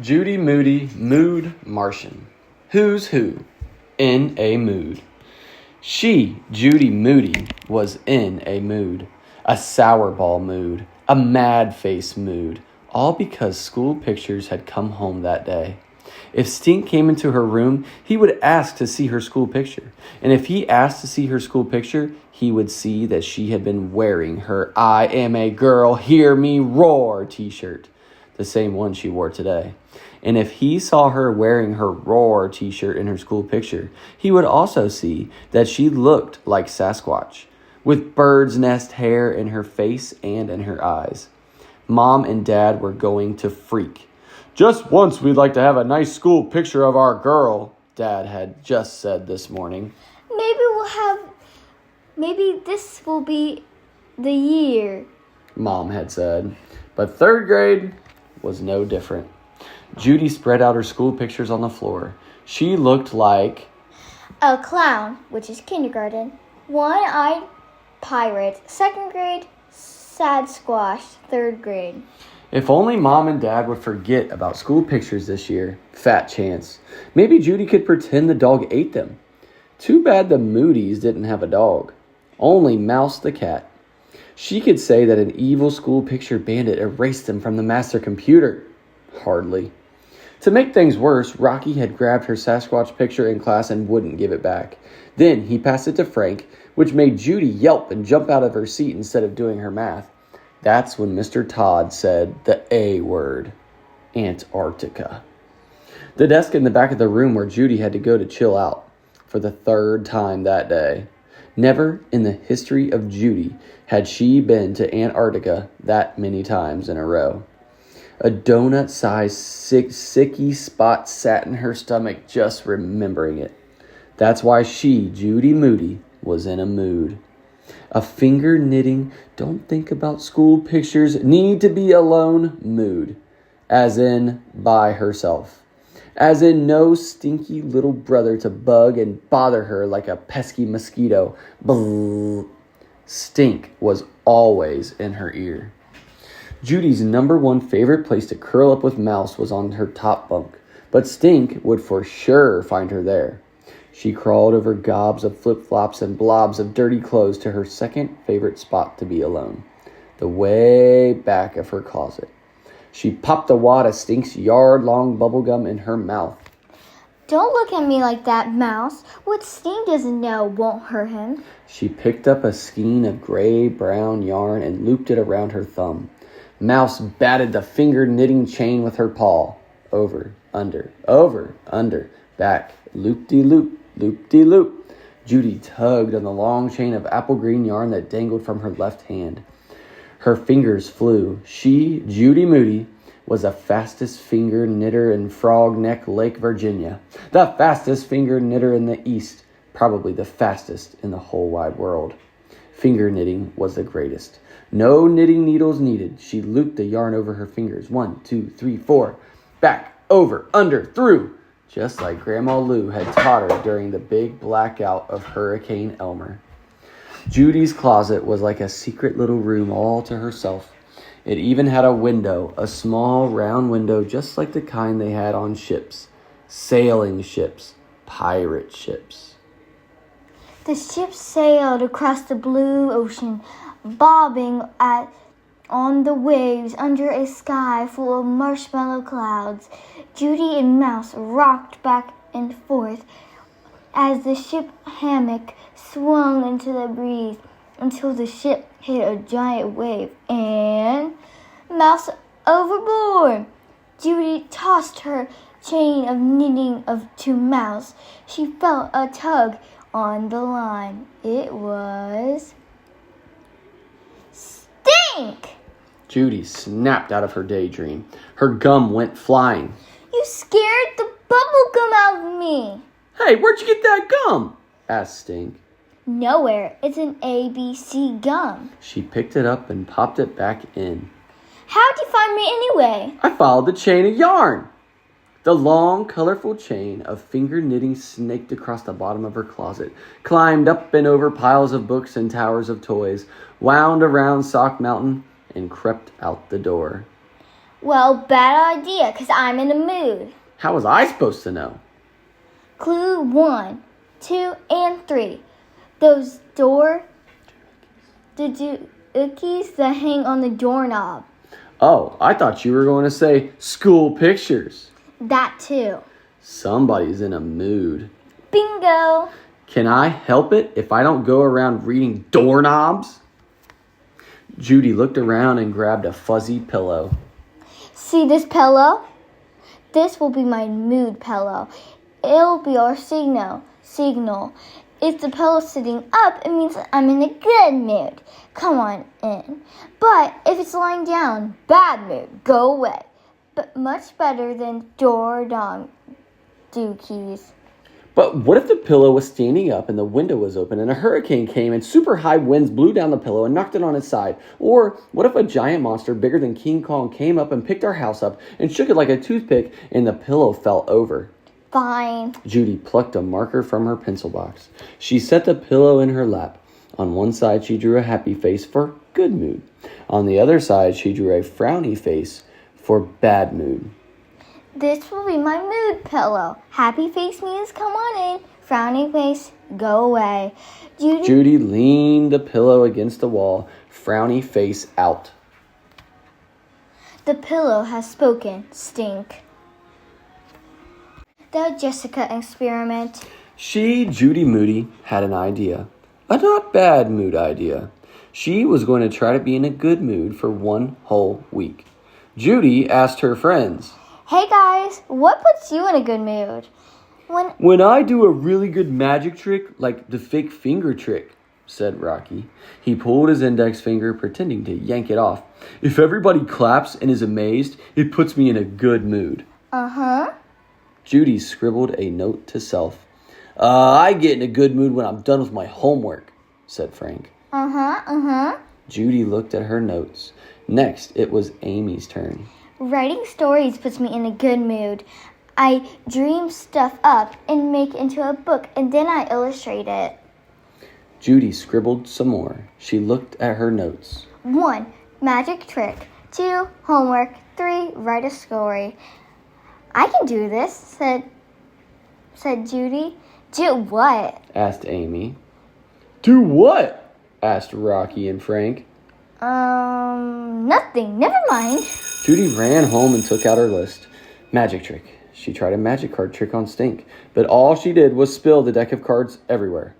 Judy, Moody, Mood, Martian. Who's who? In a mood. She, Judy Moody, was in a mood. A sourball mood. A mad face mood. All because school pictures had come home that day. If Stink came into her room, he would ask to see her school picture. And if he asked to see her school picture, he would see that she had been wearing her I am a girl, hear me roar t-shirt. The same one she wore today. And if he saw her wearing her roar t-shirt in her school picture, he would also see that she looked like Sasquatch, with bird's nest hair in her face and in her eyes. Mom and Dad were going to freak. Just once we'd like to have a nice school picture of our girl, Dad had just said this morning. Maybe this will be the year, Mom had said. But third grade was no different. Judy spread out her school pictures on the floor. She looked like a clown, which is kindergarten, one-eyed pirate, second grade, sad squash, third grade. If only Mom and Dad would forget about school pictures this year. Fat chance. Maybe Judy could pretend the dog ate them. Too bad the Moodys didn't have a dog. Only Mouse the cat. She could say that an evil school picture bandit erased them from the master computer. Hardly. To make things worse, Rocky had grabbed her Sasquatch picture in class and wouldn't give it back. Then he passed it to Frank, which made Judy yelp and jump out of her seat instead of doing her math. That's when Mr. Todd said the A word, Antarctica. The desk in the back of the room where Judy had to go to chill out for the third time that day. Never in the history of Judy had she been to Antarctica that many times in a row. A donut-sized sicky spot sat in her stomach just remembering it. That's why she, Judy Moody, was in a mood. A finger-knitting, don't think about school pictures, need to be alone mood. As in, by herself. As in, no stinky little brother to bug and bother her like a pesky mosquito. Bzzz. Stink was always in her ear. Judy's number one favorite place to curl up with Mouse was on her top bunk, but Stink would for sure find her there. She crawled over gobs of flip-flops and blobs of dirty clothes to her second favorite spot to be alone, the way back of her closet. She popped a wad of Stink's yard-long bubblegum in her mouth. Don't look at me like that, Mouse. What Stink doesn't know won't hurt him. She picked up a skein of gray-brown yarn and looped it around her thumb. Mouse batted the finger-knitting chain with her paw. Over, under, back, loop-de-loop, loop-de-loop. Judy tugged on the long chain of apple green yarn that dangled from her left hand. Her fingers flew. She, Judy Moody, was the fastest finger knitter in Frog Neck Lake, Virginia. The fastest finger knitter in the East. Probably the fastest in the whole wide world. Finger knitting was the greatest. No knitting needles needed. She looped the yarn over her fingers. 1, 2, 3, 4. Back, over, under, through. Just like Grandma Lou had taught her during the big blackout of Hurricane Elmer. Judy's closet was like a secret little room all to herself. It even had a window, a small round window just like the kind they had on ships. Sailing ships, pirate ships. The ship sailed across the blue ocean, bobbing on the waves under a sky full of marshmallow clouds. Judy and Mouse rocked back and forth as the ship hammock swung into the breeze until the ship hit a giant wave and Mouse overboard. Judy tossed her chain of knitting to Mouse. She felt a tug on the line. It was Stink! Judy snapped out of her daydream. Her gum went flying. You scared the bubble gum out of me. Hey, where'd you get that gum? Asked Stink. Nowhere. It's an ABC gum. She picked it up and popped it back in. How'd you find me anyway? I followed the chain of yarn. The long, colorful chain of finger knitting snaked across the bottom of her closet, climbed up and over piles of books and towers of toys, wound around Sock Mountain, and crept out the door. Well, bad idea, 'cause I'm in a mood. How was I supposed to know? Clue 1, 2, and 3. Those the dookies that hang on the doorknob. Oh, I thought you were going to say school pictures. That too. Somebody's in a mood. Bingo! Can I help it if I don't go around reading doorknobs? Judy looked around and grabbed a fuzzy pillow. See this pillow? This will be my mood pillow. It'll be our signal. If the pillow's sitting up, it means I'm in a good mood. Come on in. But if it's lying down, bad mood. Go away. But much better than door-dong dookies. But what if the pillow was standing up and the window was open and a hurricane came and super high winds blew down the pillow and knocked it on its side? Or what if a giant monster bigger than King Kong came up and picked our house up and shook it like a toothpick and the pillow fell over? Fine. Judy plucked a marker from her pencil box. She set the pillow in her lap. On one side, she drew a happy face for good mood. On the other side, she drew a frowny face for bad mood. This will be my mood pillow. Happy face means come on in. Frowny face, go away. Judy leaned the pillow against the wall, frowny face out. The pillow has spoken. Stink. The Jessica experiment. Judy Moody, had an idea. A not bad mood idea. She was going to try to be in a good mood for one whole week. Judy asked her friends, Hey guys, what puts you in a good mood? When I do a really good magic trick, like the fake finger trick, said Rocky. He pulled his index finger, pretending to yank it off. If everybody claps and is amazed, it puts me in a good mood. Uh-huh. Judy scribbled a note to self. I get in a good mood when I'm done with my homework, said Frank. Uh-huh. Judy looked at her notes. Next, it was Amy's turn. Writing stories puts me in a good mood. I dream stuff up and make it into a book, and then I illustrate it. Judy scribbled some more. She looked at her notes. 1, magic trick. 2, homework. 3, write a story. I can do this, said Judy. Do what? Asked Amy. Do what? Asked Rocky and Frank. Nothing. Never mind. Judy ran home and took out her list. Magic trick. She tried a magic card trick on Stink, but all she did was spill the deck of cards everywhere.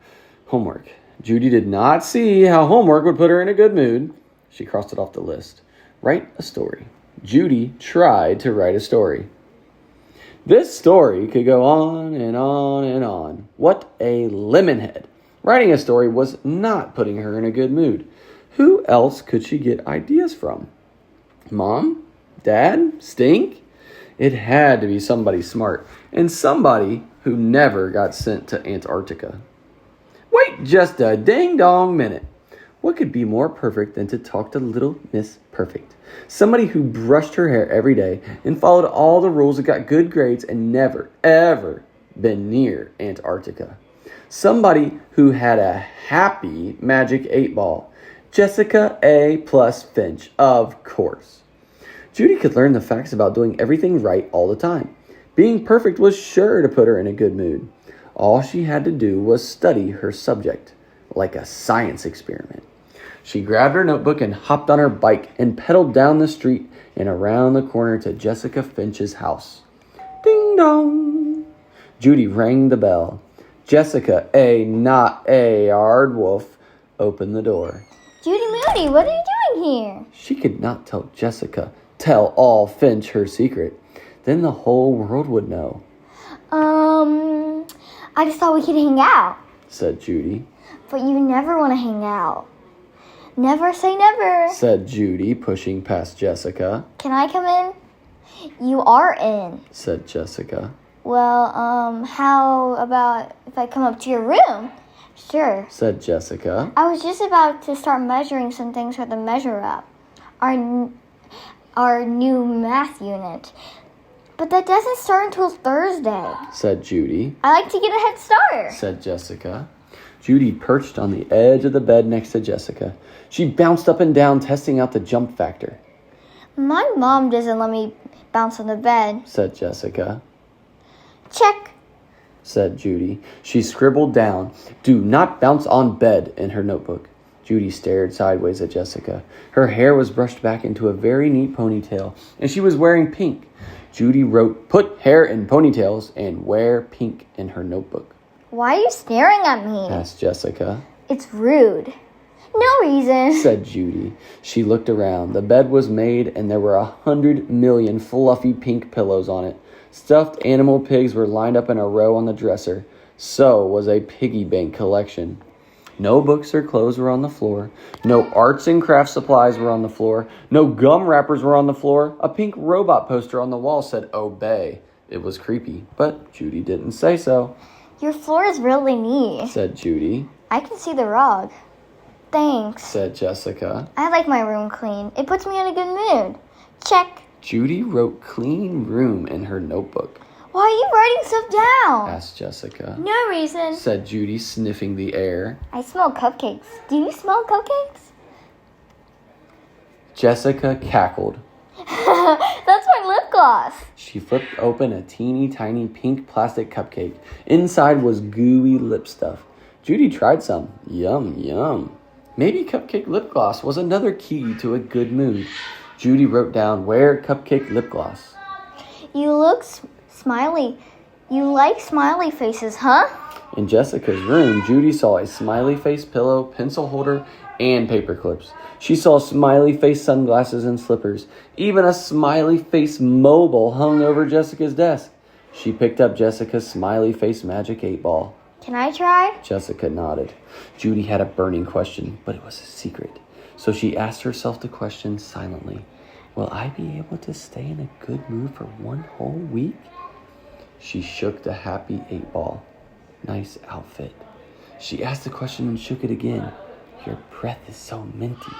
Homework. Judy did not see how homework would put her in a good mood. She crossed it off the list. Write a story. Judy tried to write a story. This story could go on and on and on. What a lemonhead. Writing a story was not putting her in a good mood. Who else could she get ideas from? Mom? Dad? Stink? It had to be somebody smart, and somebody who never got sent to Antarctica. Wait just a ding-dong minute. What could be more perfect than to talk to little Miss Perfect? Somebody who brushed her hair every day and followed all the rules and got good grades and never, ever been near Antarctica. Somebody who had a happy magic 8-ball. Jessica A. plus Finch, of course. Judy could learn the facts about doing everything right all the time. Being perfect was sure to put her in a good mood. All she had to do was study her subject, like a science experiment. She grabbed her notebook and hopped on her bike and pedaled down the street and around the corner to Jessica Finch's house. Ding dong! Judy rang the bell. Jessica A. not A. Aardwolf opened the door. Judy Moody, what are you doing here? She could not tell all Finch her secret. Then the whole world would know. I just thought we could hang out, said Judy. But you never want to hang out. Never say never, said Judy, pushing past Jessica. Can I come in? You are in, said Jessica. Well, how about if I come up to your room? Sure, said Jessica. I was just about to start measuring some things for the Measure Up, our new math unit. But that doesn't start until Thursday, said Judy. I like to get a head start, said Jessica. Judy perched on the edge of the bed next to Jessica. She bounced up and down, testing out the jump factor. My mom doesn't let me bounce on the bed, said Jessica. Check. Said Judy. She scribbled down, "Do not bounce on bed," in her notebook. Judy stared sideways at Jessica. Her hair was brushed back into a very neat ponytail, and she was wearing pink. Judy wrote, "Put hair in ponytails and wear pink," in her notebook. Why are you staring at me? Asked Jessica. It's rude. No reason, said Judy. She looked around. The bed was made, and there were 100 million fluffy pink pillows on it. Stuffed animal pigs were lined up in a row on the dresser. So was a piggy bank collection. No books or clothes were on the floor. No arts and crafts supplies were on the floor. No gum wrappers were on the floor. A pink robot poster on the wall said, "Obey." It was creepy, but Judy didn't say so. Your floor is really neat, said Judy. I can see the rug. Thanks, said Jessica. I like my room clean. It puts me in a good mood. Check. Judy wrote "clean room" in her notebook. Why are you writing stuff down? asked Jessica. No reason, said Judy, sniffing the air. I smell cupcakes. Do you smell cupcakes? Jessica cackled. That's my lip gloss. She flipped open a teeny tiny pink plastic cupcake. Inside was gooey lip stuff. Judy tried some. Yum, yum. Maybe cupcake lip gloss was another key to a good mood. Judy wrote down, "Wear cupcake lip gloss." You look smiley. You like smiley faces, huh? In Jessica's room, Judy saw a smiley face pillow, pencil holder, and paper clips. She saw smiley face sunglasses and slippers. Even a smiley face mobile hung over Jessica's desk. She picked up Jessica's smiley face magic 8-ball. Can I try? Jessica nodded. Judy had a burning question, but it was a secret. So she asked herself the question silently. Will I be able to stay in a good mood for one whole week? She shook the happy 8-ball. Nice outfit. She asked the question and shook it again. Your breath is so minty.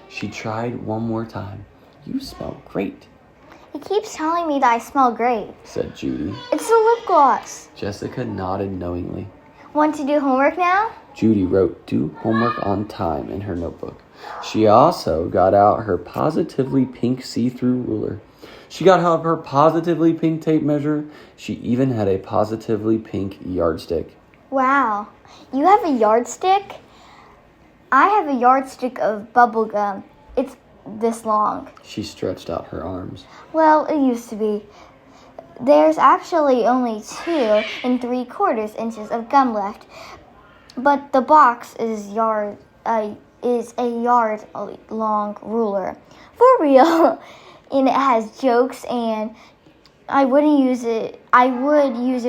She tried one more time. You smell great. It keeps telling me that I smell great, said Judy. It's the lip gloss. Jessica nodded knowingly. Want to do homework now? Judy wrote "do homework on time" in her notebook. She also got out her positively pink see-through ruler. She got out her positively pink tape measure. She even had a positively pink yardstick. Wow, you have a yardstick? I have a yardstick of bubble gum. It's this long. She stretched out her arms. Well, it used to be. There's actually only 2 3/4 inches of gum left, but the box is a yard long ruler. For real. And it has jokes, and I would use it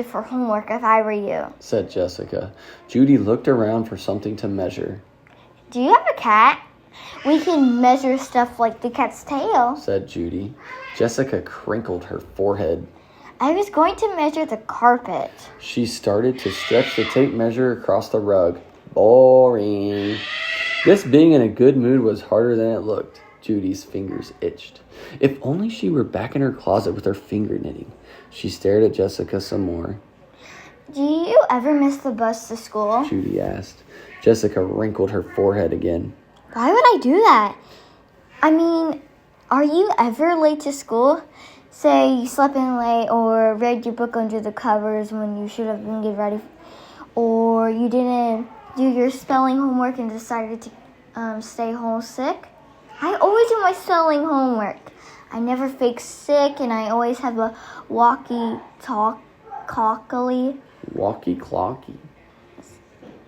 for homework if I were you, said Jessica. Judy looked around for something to measure. Do you have a cat? We can measure stuff like the cat's tail, said Judy. Jessica crinkled her forehead. I was going to measure the carpet. She started to stretch the tape measure across the rug. Boring. This being in a good mood was harder than it looked. Judy's fingers itched. If only she were back in her closet with her finger knitting. She stared at Jessica some more. Do you ever miss the bus to school? Judy asked. Jessica wrinkled her forehead again. Why would I do that? I mean, are you ever late to school? Say you slept in late or read your book under the covers when you should have been getting ready. Or you didn't do your spelling homework and decided to stay home sick. I always do my spelling homework. I never fake sick, and I always have a walkie-talkie. Walkie-clocky,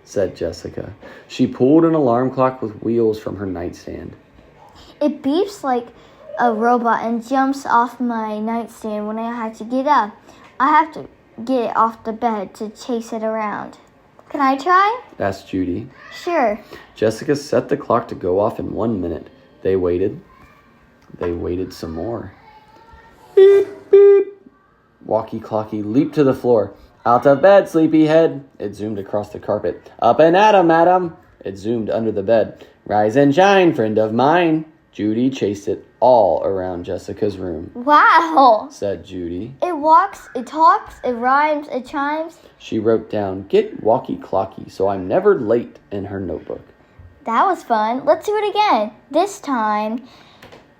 said Jessica. She pulled an alarm clock with wheels from her nightstand. It beeps like a robot and jumps off my nightstand when I have to get up. I have to get it off the bed to chase it around. Can I try? asked Judy. Sure. Jessica set the clock to go off in 1 minute. They waited. They waited some more. Beep, beep. Walkie-clocky leaped to the floor. Out of bed, sleepyhead. It zoomed across the carpet. Up and at 'em, madam. It zoomed under the bed. Rise and shine, friend of mine. Judy chased it all around Jessica's room. Wow, said Judy. It walks, it talks, it rhymes, it chimes. She wrote down, "Get walkie-clocky so I'm never late," in her notebook. That was fun. Let's do it again. This time,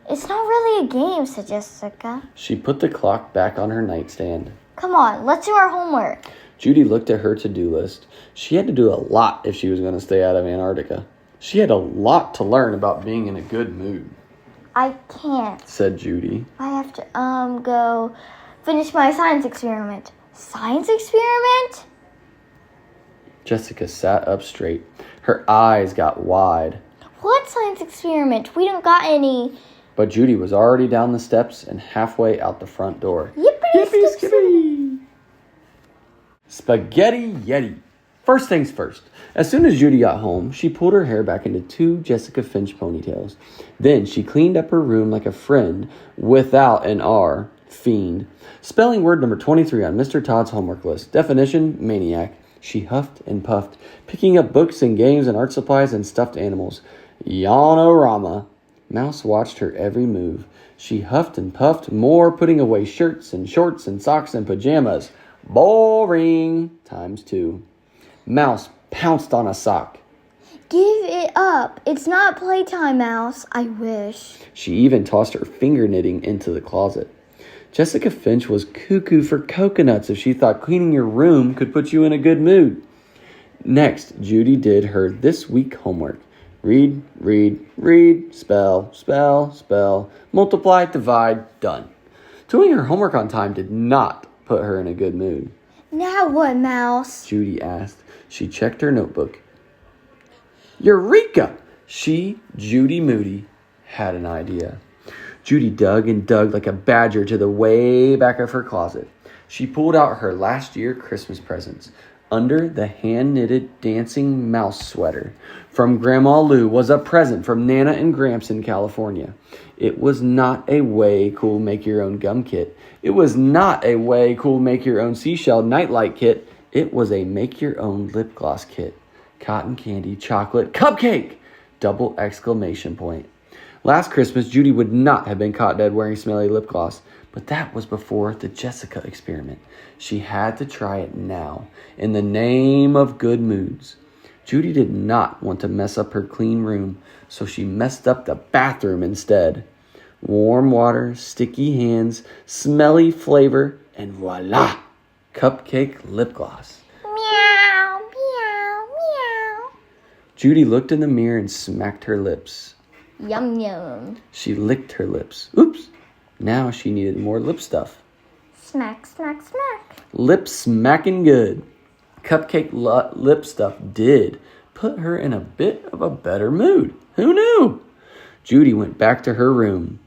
It's not really a game, said Jessica. She put the clock back on her nightstand. Come on, let's do our homework. Judy looked at her to-do list. She had to do a lot if she was going to stay out of Antarctica. She had a lot to learn about being in a good mood. I can't, said Judy. I have to go finish my science experiment. Science experiment? Jessica sat up straight. Her eyes got wide. What science experiment? We don't got any. But Judy was already down the steps and halfway out the front door. Yippee skippy! Spaghetti Yeti. First things first. As soon as Judy got home, she pulled her hair back into 2 Jessica Finch ponytails. Then she cleaned up her room like a friend without an R. Fiend. Spelling word number 23 on Mr. Todd's homework list. Definition, maniac. She huffed and puffed, picking up books and games and art supplies and stuffed animals. Yanorama. Mouse watched her every move. She huffed and puffed more, putting away shirts and shorts and socks and pajamas. Boring times 2. Mouse pounced on a sock. Give it up. It's not playtime, Mouse. I wish. She even tossed her finger knitting into the closet. Jessica Finch was cuckoo for coconuts if she thought cleaning your room could put you in a good mood. Next, Judy did her this week homework. Read, read, read, spell, spell, spell, multiply, divide, done. Doing her homework on time did not put her in a good mood. Now what, Mouse? Judy asked. She checked her notebook. Eureka! She, Judy Moody, had an idea. Judy dug and dug like a badger to the way back of her closet. She pulled out her last year Christmas presents. Under the hand-knitted dancing mouse sweater from Grandma Lou was a present from Nana and Gramps in California. It was not a way cool make-your-own gum kit. It was not a way cool make-your-own seashell nightlight kit. It was a make-your-own lip gloss kit. Cotton candy, chocolate, cupcake! Double exclamation point. Last Christmas, Judy would not have been caught dead wearing smelly lip gloss, but that was before the Jessica experiment. She had to try it now, in the name of good moods. Judy did not want to mess up her clean room, so she messed up the bathroom instead. Warm water, sticky hands, smelly flavor, and voila! Cupcake lip gloss. Meow, meow, meow. Judy looked in the mirror and smacked her lips. Yum, yum. She licked her lips. Oops! Now she needed more lip stuff. Smack, smack, smack. Lip smacking good. Cupcake lip stuff did put her in a bit of a better mood. Who knew? Judy went back to her room.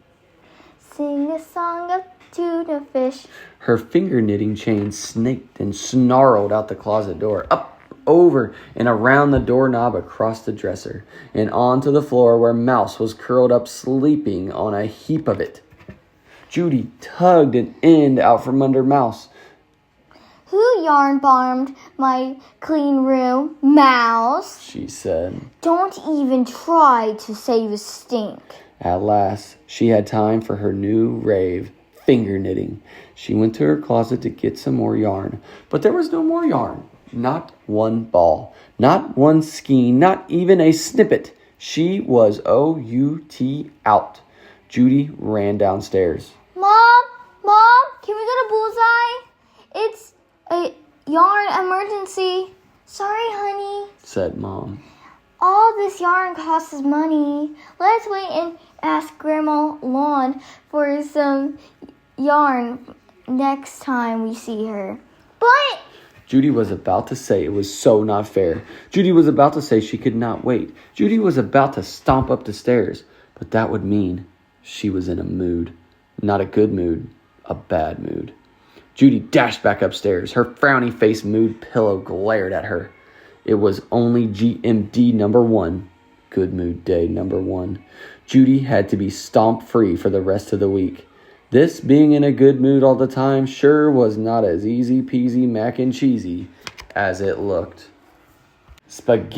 Sing a song of tuna fish. Her finger knitting chain snaked and snarled out the closet door, up, over, and around the doorknob across the dresser, and onto the floor where Mouse was curled up sleeping on a heap of it. Judy tugged an end out from under Mouse. Who yarn bombed my clean room? Mouse, she said. Don't even try to save a stink. At last, she had time for her new rave, finger knitting. She went to her closet to get some more yarn, but there was no more yarn. Not one ball, not one skein, not even a snippet. She was O-U-T out. Judy ran downstairs. Mom, can we go to Bullseye? It's a yarn emergency. Sorry, honey, said Mom. All this yarn costs money. Let's wait and ask Grandma Lawn for some yarn next time we see her. But Judy was about to say it was so not fair. Judy was about to say she could not wait. Judy was about to stomp up the stairs. But that would mean she was in a mood. Not a good mood, a bad mood. Judy dashed back upstairs. Her frowny face mood pillow glared at her. It was only GMD number 1. Good mood day number 1. Judy had to be stomp free for the rest of the week. This being in a good mood all the time sure was not as easy peasy mac and cheesy as it looked. Spaghetti.